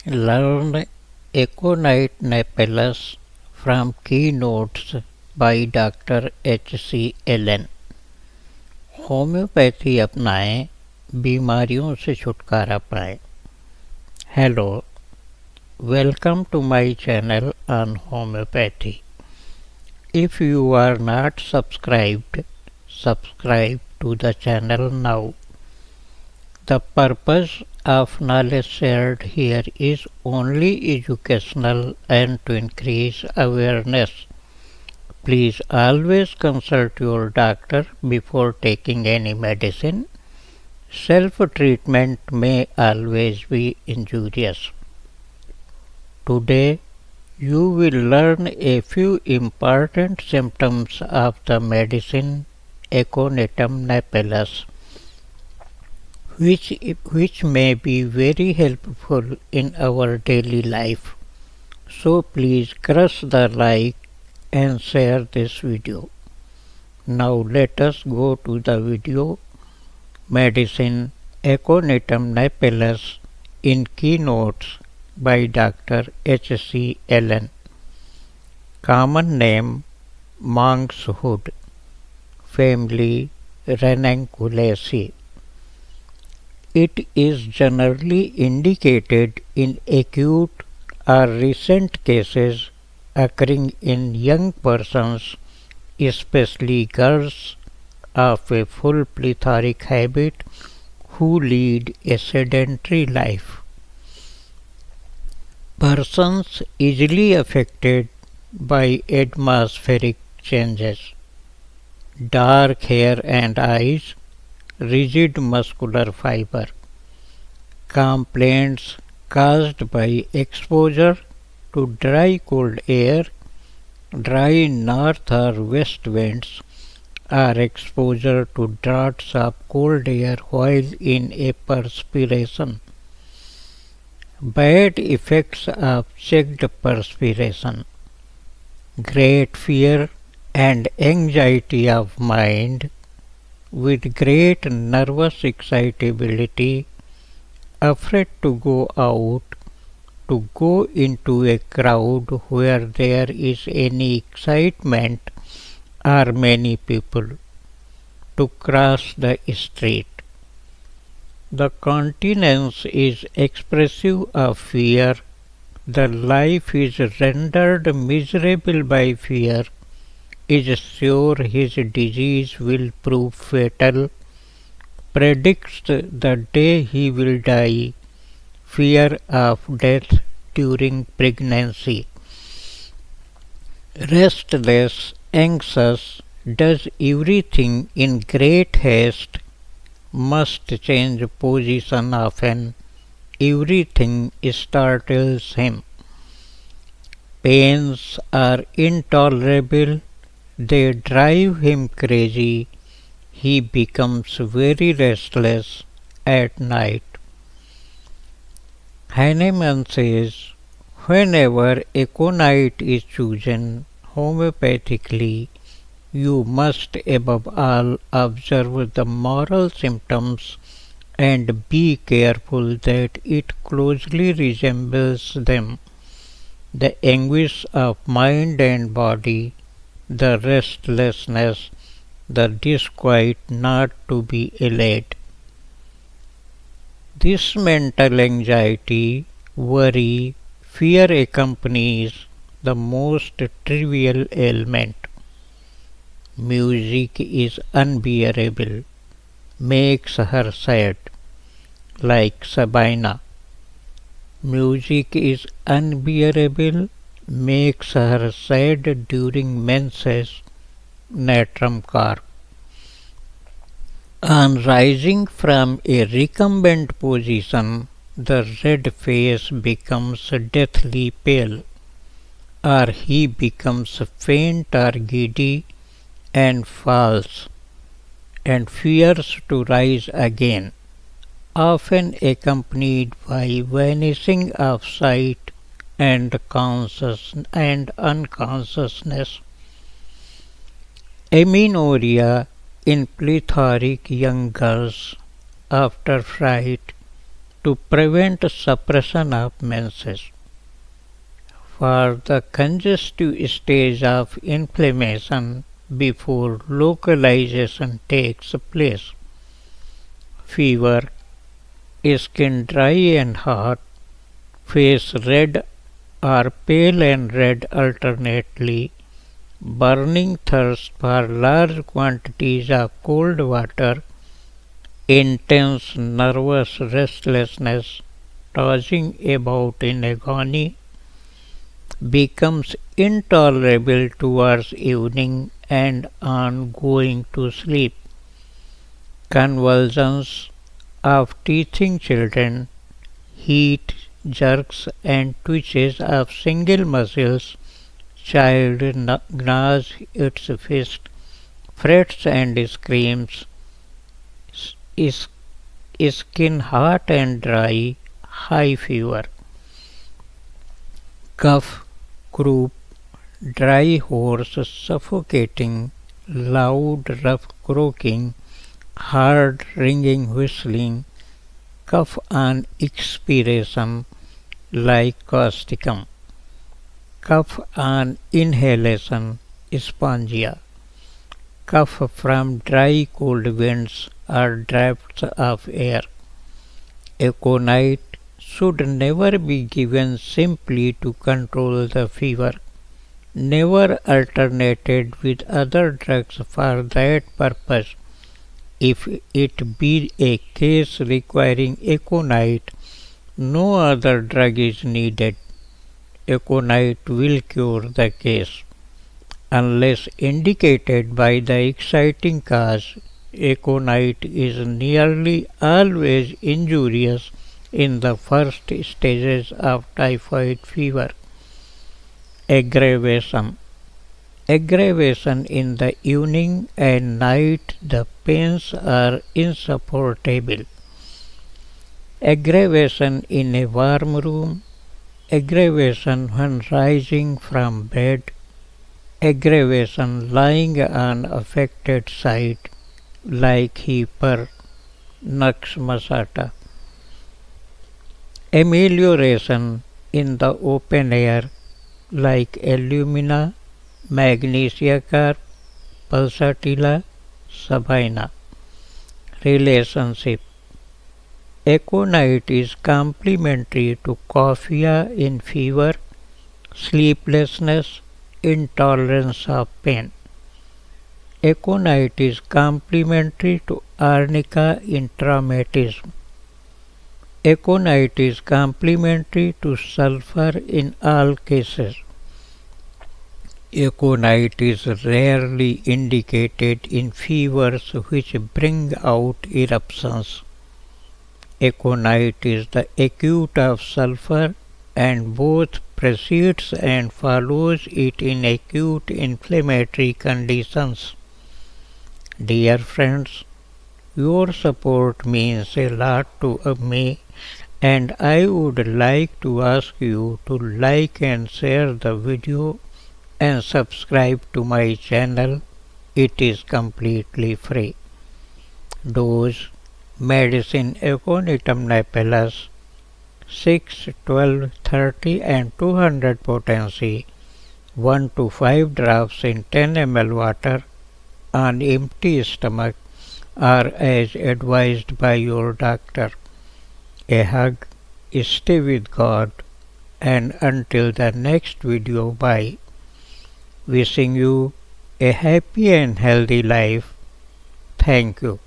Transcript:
Learn Aconitum Napellus from Keynotes by Dr. H.C. Allen. Homeopathy अपनाएं, बीमारियों से छुटकारा पाएं. Hello, welcome to my channel on homeopathy. If you are not subscribed, subscribe to the channel now. The purpose of knowledge shared here is only educational and to increase awareness. Please always consult your doctor before taking any medicine. Self-treatment may always be injurious. Today, you will learn a few important symptoms of the medicine Aconitum napellus, which may be very helpful in our daily life. So please crush the like and share this video. Now let us go to the video. Medicine Aconitum napellus in Keynotes by Dr. H.C. Allen. Common name monk's hood. Family Ranunculaceae. It is generally indicated in acute or recent cases occurring in young persons, especially girls of a full plethoric habit who lead a sedentary life. Persons easily affected by atmospheric changes. Dark hair and eyes, rigid muscular fiber. Complaints caused by exposure to dry cold air, dry north or west winds, or exposure to draughts of cold air while in a perspiration. Bad effects of checked perspiration. Great fear and anxiety of mind, with great nervous excitability, afraid to go out, to go into a crowd where there is any excitement or many people, to cross the street. The countenance is expressive of fear. The life is rendered miserable by fear, is sure his disease will prove fatal, predicts the day he will die, fear of death during pregnancy. Restless, anxious, does everything in great haste, must change position often, everything startles him. Pains are intolerable, they drive him crazy, he becomes very restless at night. Hahnemann says, whenever aconite is chosen homeopathically, you must above all observe the moral symptoms and be careful that it closely resembles them. The anguish of mind and body, the restlessness, the disquiet not to be allayed. This mental anxiety, worry, fear accompanies the most trivial ailment. Music is unbearable, makes her sad, like Sabina. Music is unbearable, makes her sad during menses, natrum carp. On rising from a recumbent position, the red face becomes deathly pale, or he becomes faint or giddy and falls, and fears to rise again, often accompanied by vanishing of sight and unconsciousness. Amenorrhea in plethoric young girls after fright, to prevent suppression of menses. For the congestive stage of inflammation before localization takes place. Fever, skin dry and hot, face red or pale and red alternately, burning thirst for large quantities of cold water, intense nervous restlessness, tossing about in agony, becomes intolerable towards evening and on going to sleep. Convulsions of teething children, heat, jerks and twitches of single muscles, child gnaws its fist, frets and screams, is skin hot and dry, high fever. Cough, croup, dry hoarse, suffocating, loud rough croaking, hard ringing whistling, cough on expiration like causticum, cough on inhalation, spongia, cough from dry cold winds or drafts of air. Aconite should never be given simply to control the fever, never alternated with other drugs for that purpose. If it be a case requiring aconite, no other drug is needed. Aconite will cure the case. Unless indicated by the exciting cause, aconite is nearly always injurious in the first stages of typhoid fever. Aggravation. Aggravation in the evening and night, the pains are insupportable. Aggravation in a warm room, aggravation when rising from bed, aggravation lying on affected side like Hyper nux masata. Amelioration in the open air like alumina, magnesia carp, pulsatilla, sabina. Relationship. Aconite is complementary to coffea in fever, sleeplessness, intolerance of pain. Aconite is complementary to arnica in traumatism. Aconite is complementary to sulfur in all cases. Aconite is rarely indicated in fevers which bring out eruptions. Aconite is the acute of sulfur and both precedes and follows it in acute inflammatory conditions. Dear friends, your support means a lot to me, and I would like to ask you to like and share the video and subscribe to my channel. It is completely free. Dose medicine Aconitum Napellus 6, 12, 30 and 200 potency 1 to 5 drops in 10 ml water on empty stomach or as advised by your doctor. A hug, stay with God, and until the next video, bye. Wishing you a happy and healthy life. Thank you.